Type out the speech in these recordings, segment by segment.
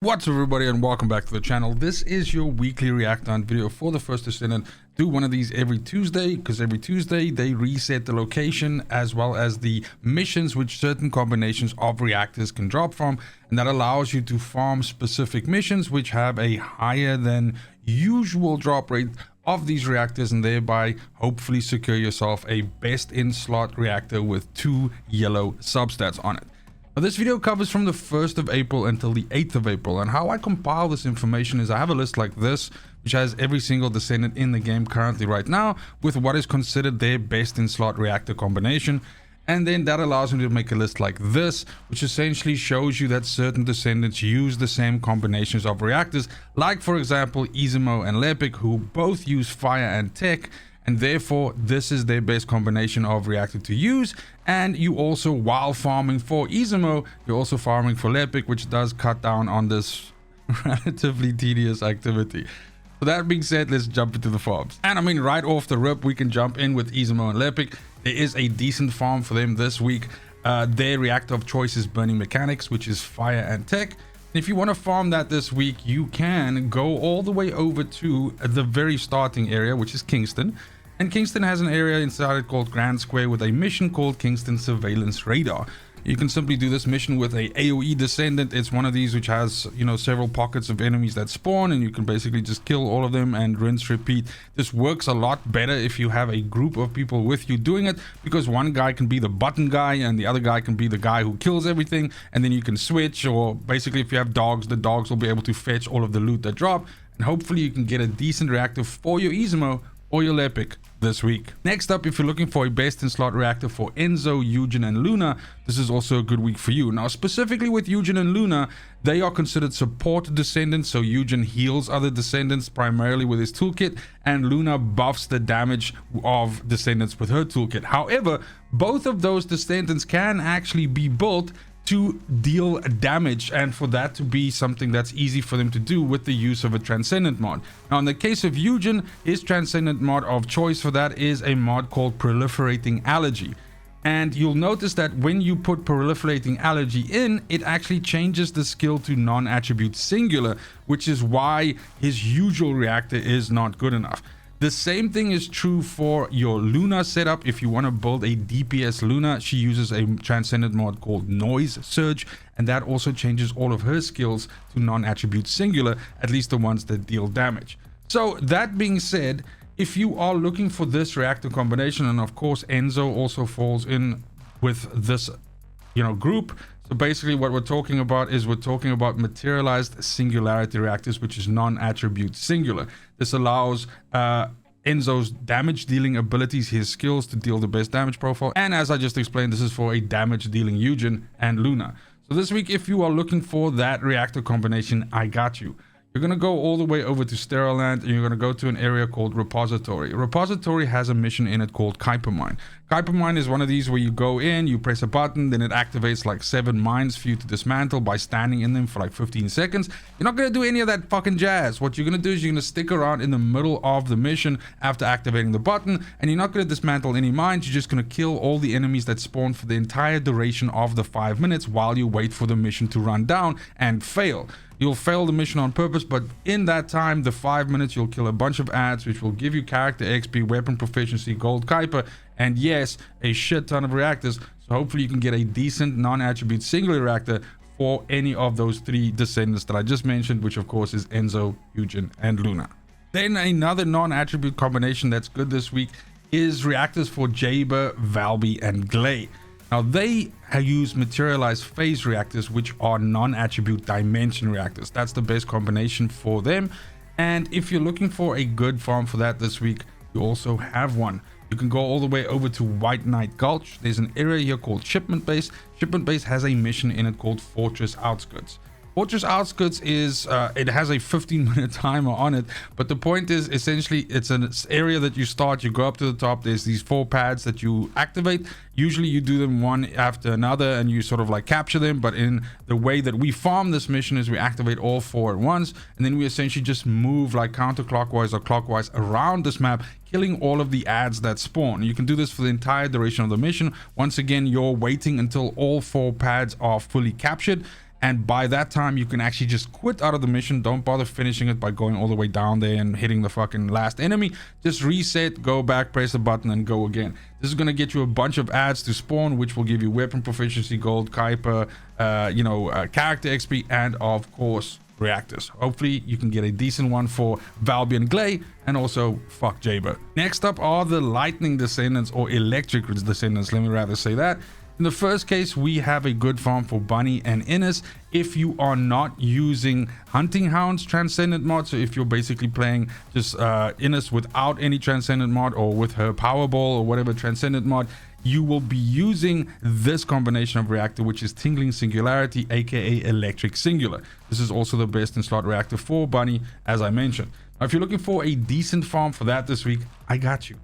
What's up everybody, and welcome back to the channel. This is your weekly reactor hunt video for the First Descendant. Do one of these every Tuesday, because every Tuesday they reset the location as well as the missions which certain combinations of reactors can drop from, and that allows you to farm specific missions which have a higher than usual drop rate of these reactors, and thereby hopefully secure yourself a best in slot reactor with 2 yellow substats on it. Now, this video covers from the 1st of April until the 8th of April, and how I compile this information is I have a list like this which has every single descendant in the game currently right now with what is considered their best in slot reactor combination, and then that allows me to make a list like this which essentially shows you that certain descendants use the same combinations of reactors, like for example Esiemo and Lepic, who both use fire and tech, and therefore this is their best combination of reactor to use. And you also, while farming for Esiemo, you're also farming for Lepic, which does cut down on this relatively tedious activity. So that being said, let's jump into the farms. And I mean, right off the rip, we can jump in with Esiemo and Lepic. There is a decent farm for them this week. Their reactor of choice is burning mechanics, which is fire and tech. If you want to farm that this week, you can go all the way over to the very starting area, which is Kingston. And Kingston has an area inside it called Grand Square with a mission called Kingston Surveillance Radar. You can simply do this mission with a AoE descendant. It's one of these which has, you know, several pockets of enemies that spawn, and you can basically just kill all of them and rinse repeat. This works a lot better if you have a group of people with you doing it, because one guy can be the button guy and the other guy can be the guy who kills everything, and then you can switch. Or basically, if you have dogs, the dogs will be able to fetch all of the loot that drop, and hopefully you can get a decent reactor for your Esiemo or your Lepic this week. Next up, if you're looking for a best in slot reactor for Enzo, Yujin and Luna, this is also a good week for you. Now, specifically with Yujin and Luna, they are considered support descendants, so Yujin heals other descendants primarily with his toolkit, and Luna buffs the damage of descendants with her toolkit. However, both of those descendants can actually be built to deal damage, and for that to be something that's easy for them to do with the use of a transcendent mod. Now, in the case of Yujin, his transcendent mod of choice for that is a mod called Proliferating Allergy. And you'll notice that when you put Proliferating Allergy in, it actually changes the skill to non-attribute singular, which is why his usual reactor is not good enough. The same thing is true for your Luna setup. If you want to build a DPS Luna, she uses a transcendent mod called Noise Surge, and that also changes all of her skills to non-attribute singular, at least the ones that deal damage. So that being said, if you are looking for this reactor combination, and of course Enzo also falls in with this, you know, group. So basically what we're talking about is we're talking about materialized singularity reactors, which is non-attribute singular. This allows Enzo's damage dealing abilities, his skills, to deal the best damage profile. And as I just explained, this is for a damage dealing Yujin and Luna. So this week, if you are looking for that reactor combination, I got you. You're going to go all the way over to Sterile Land, and you're going to go to an area called Repository. Repository has a mission in it called Kuiper Mine. Kuiper Mine is one of these where you go in, you press a button, then it activates like 7 mines for you to dismantle by standing in them for like 15 seconds. You're not going to do any of that fucking jazz. What you're going to do is you're going to stick around in the middle of the mission after activating the button, and you're not going to dismantle any mines. You're just going to kill all the enemies that spawn for the entire duration of the 5 minutes while you wait for the mission to run down and fail. You'll fail the mission on purpose, but in that time, the 5 minutes, you'll kill a bunch of ads, which will give you character XP, weapon proficiency, gold Kuiper, and yes, a shit ton of reactors. So hopefully you can get a decent non-attribute singular reactor for any of those 3 descendants that I just mentioned, which of course is Enzo, Yujin, and Luna. Then another non-attribute combination that's good this week is reactors for Jayber, Valby, and Gley. Now, they use materialized phase reactors, which are non-attribute dimension reactors. That's the best combination for them. And if you're looking for a good farm for that this week, you also have one. You can go all the way over to White Knight Gulch. There's an area here called Shipment Base. Shipment Base has a mission in it called Fortress Outskirts. Fortress Outskirts is, it has a 15-minute timer on it, but the point is essentially it's an area that you start, you go up to the top, there's these 4 pads that you activate. Usually you do them one after another and you sort of like capture them, but in the way that we farm this mission is we activate all 4 at once, and then we essentially just move like counterclockwise or clockwise around this map, killing all of the ads that spawn. You can do this for the entire duration of the mission. Once again, you're waiting until all 4 pads are fully captured. and by that time you can actually just quit out of the mission. Don't bother finishing it by going all the way down there and hitting the fucking last enemy. Just reset, go back, press the button, and go again. This is going to get you a bunch of ads to spawn, which will give you weapon proficiency, gold, Kuiper, character XP, and of course reactors. Hopefully you can get a decent one for Valby and Gley, and also fuck Jayber. Next up are the lightning descendants, or electric descendants, let me rather say that. In the first case, we have a good farm for Bunny and Ines if you are not using Hunting Hound's Transcendent mod. So if you're basically playing just Ines without any Transcendent mod, or with her Powerball or whatever Transcendent mod, you will be using this combination of reactor, which is Tingling Singularity, aka Electric Singular. This is also the best in slot reactor for Bunny, as I mentioned. Now, if you're looking for a decent farm for that this week, I got you.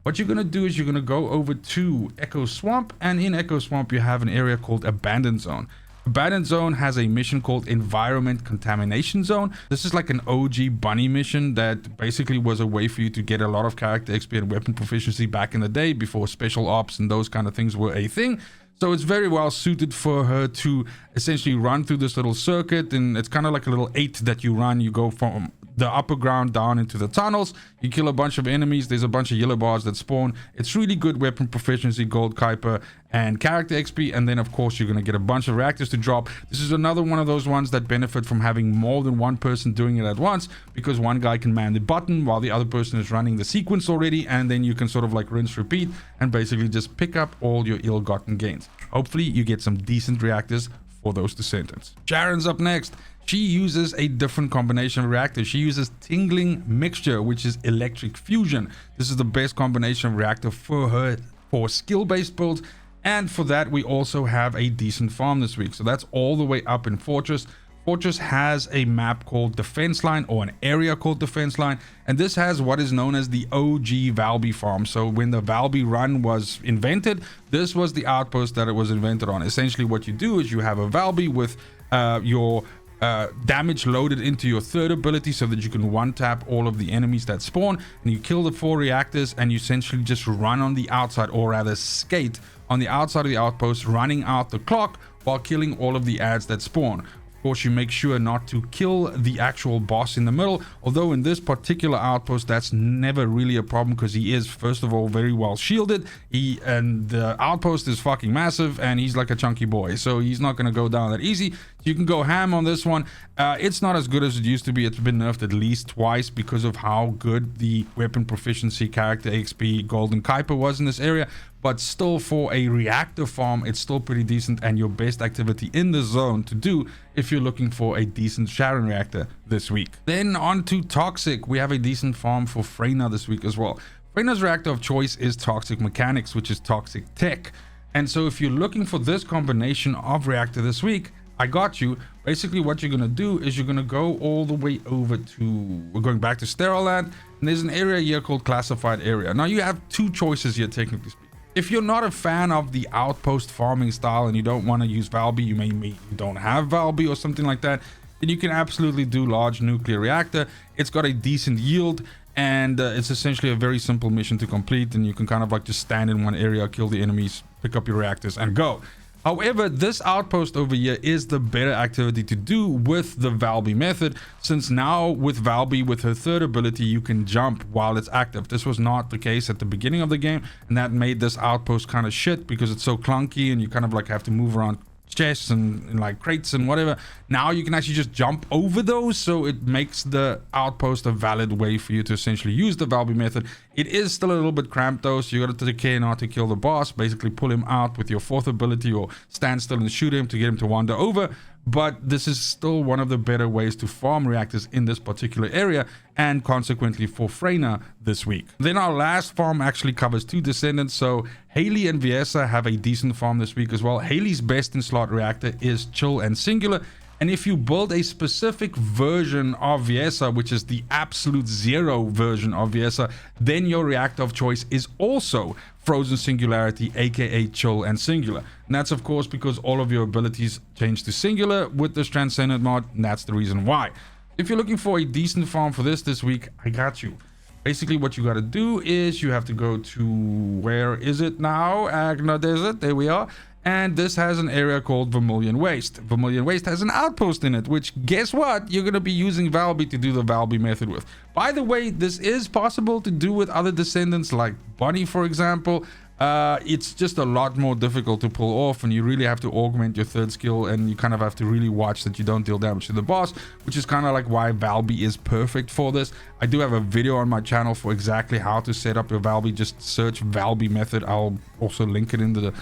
What you're going to do is you're going to go over to Echo Swamp, and in Echo Swamp you have an area called Abandoned Zone. Abandoned Zone has a mission called Environment Contamination Zone. This is like an OG Bunny mission that basically was a way for you to get a lot of character XP and weapon proficiency back in the day, before special ops and those kind of things were a thing. So it's very well suited for her to essentially run through this little circuit, and it's kind of like a little 8 that you run. You go from the upper ground down into the tunnels, you kill a bunch of enemies, there's a bunch of yellow bars that spawn. It's really good weapon proficiency, gold, Kuiper, and character XP, and then of course you're going to get a bunch of reactors to drop. This is another one of those ones that benefit from having more than one person doing it at once, because one guy can man the button while the other person is running the sequence already, and then you can sort of like rinse, repeat, and basically just pick up all your ill-gotten gains. Hopefully you get some decent reactors for those descendants. Sharen's up next. She uses a different combination of reactors. She uses Tingling Mixture, which is Electric Fusion. This is the best combination of reactor for her for skill-based builds, and for that we also have a decent farm this week. So that's all the way up in Fortress. Fortress has a map called Defense Line, or an area called Defense Line, and this has what is known as the OG Valby farm. So when the Valby run was invented, this was the outpost that it was invented on. Essentially what you do is you have a Valby with your damage loaded into your third ability, so that you can one tap all of the enemies that spawn, and you kill the 4 reactors, and you essentially just run on the outside, or rather skate on the outside of the outpost, running out the clock while killing all of the ads that spawn. Of course, you make sure not to kill the actual boss in the middle, although in this particular outpost that's never really a problem, because he is first of all very well shielded, and the outpost is fucking massive, and he's like a chunky boy, so he's not going to go down that easy. You can go ham on this one. It's not as good as it used to be. It's been nerfed at least twice because of how good the weapon proficiency, character XP, golden Kuiper was in this area, but still for a reactor farm it's still pretty decent, and your best activity in the zone to do if you're looking for a decent Sharen reactor this week. Then on to Toxic. We have a decent farm for Freyna this week as well. Freyna's reactor of choice is Toxic Mechanics, which is Toxic Tech, and so if you're looking for this combination of reactor this week, I got you. Basically what you're going to do is you're going to go all the way over to, we're going back to Sterile Land, and there's an area here called Classified Area. Now you have two choices here, technically speaking. If you're not a fan of the outpost farming style and you don't want to use Valby, you don't have Valby or something like that, then you can absolutely do Large Nuclear Reactor. It's got a decent yield, and it's essentially a very simple mission to complete, and you can kind of like just stand in one area, kill the enemies, pick up your reactors, and go. However, this outpost over here is the better activity to do with the Valby method, since now with Valby, with her third ability, you can jump while it's active. This was not the case at the beginning of the game, and that made this outpost kind of shit because it's so clunky and you kind of like have to move around chests and like crates and whatever. Now you can actually just jump over those, so it makes the outpost a valid way for you to essentially use the Valby method. It is still a little bit cramped though, so you got to take care not to kill the boss, basically pull him out with your 4th ability, or stand still and shoot him to get him to wander over. But this is still one of the better ways to farm reactors in this particular area, and consequently for Freyna this week. Then our last farm actually covers 2 descendants, so Hailey and Viessa have a decent farm this week as well. Hailey's best in slot reactor is Chill and Singular, and if you build a specific version of Viessa, which is the absolute 0 version of Viessa, then your reactor of choice is also Frozen Singularity, aka Chill and Singular. And that's of course because all of your abilities change to singular with this Transcendent mod, and that's the reason why. If you're looking for a decent farm for this week, I got you. Basically what you got to do is you have to go to, where is it now? Agna Desert, there we are. And this has an area called Vermilion Waste. Vermilion Waste has an outpost in it, which, guess what, you're going to be using Valby to do the Valby method with. By the way, this is possible to do with other descendants like Bonnie, for example. It's just a lot more difficult to pull off, and you really have to augment your third skill, and you kind of have to really watch that you don't deal damage to the boss, which is kind of like why Valby is perfect for this. I do have a video on my channel for exactly how to set up your Valby. Just search Valby method. I'll also link it in the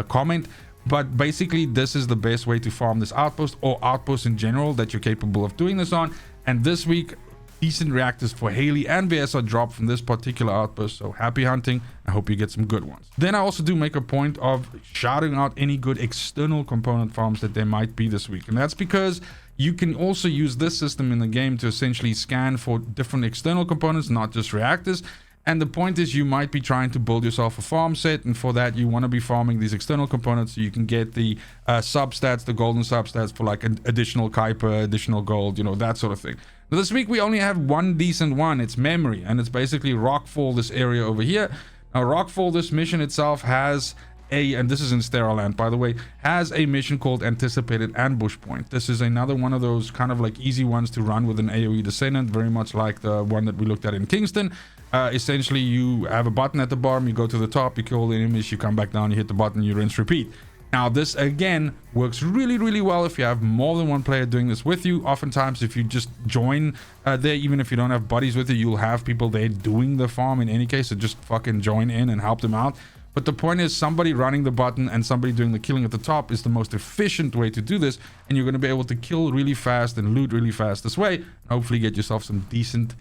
comment. But basically, this is the best way to farm this outpost, or outpost in general, that you're capable of doing this on. And this week, decent reactors for Hailey and Viessa dropped from this particular outpost, so happy hunting. I hope you get some good ones. Then I also do make a point of shouting out any good external component farms that there might be this week, and that's because you can also use this system in the game to essentially scan for different external components, not just reactors. And the point is, you might be trying to build yourself a farm set, and for that you want to be farming these external components so you can get the substats, the golden substats for like additional Kuiper, additional gold, you know, that sort of thing. Now, this week we only have one decent one. It's memory, and it's basically Rockfall, this area over here. Now, Rockfall, this mission itself has and this is in Sterile Land, by the way, has a mission called Anticipated Ambush Point. This is another one of those kind of like easy ones to run with an AoE Descendant, very much like the one that we looked at in Kingston. Essentially, you have a button at the bottom, you go to the top, you kill the enemies, you come back down, you hit the button, you rinse, repeat. Now, this again works really well if you have more than one player doing this with you. Oftentimes, if you just join there, even if you don't have buddies with you, you'll have people there doing the farm in any case, so just fucking join in and help them out. But the point is, somebody running the button and somebody doing the killing at the top is the most efficient way to do this, and you're going to be able to kill really fast and loot really fast this way, and hopefully get yourself some decent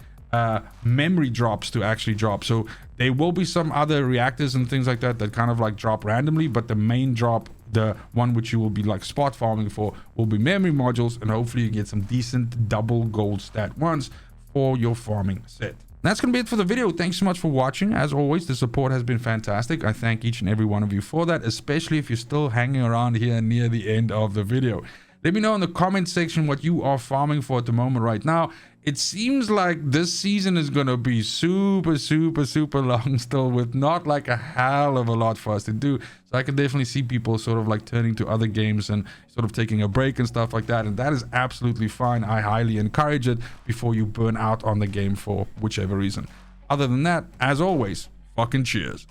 memory drops to actually drop. So there will be some other reactors and things like that that kind of like drop randomly, but the main drop, the one which you will be like spot farming for, will be memory modules, and hopefully you get some decent double gold stat ones for your farming set. That's gonna be it for the video. Thanks so much for watching. As always, the support has been fantastic. I thank each and every one of you for that, especially if you're still hanging around here near the end of the video. Let me know in the comment section what you are farming for at the moment right now. It seems like this season is gonna be super long still, with not like a hell of a lot for us to do. So I can definitely see people sort of like turning to other games and sort of taking a break and stuff like that, and that is absolutely fine. I highly encourage it before you burn out on the game for whichever reason. Other than that, as always, fucking cheers.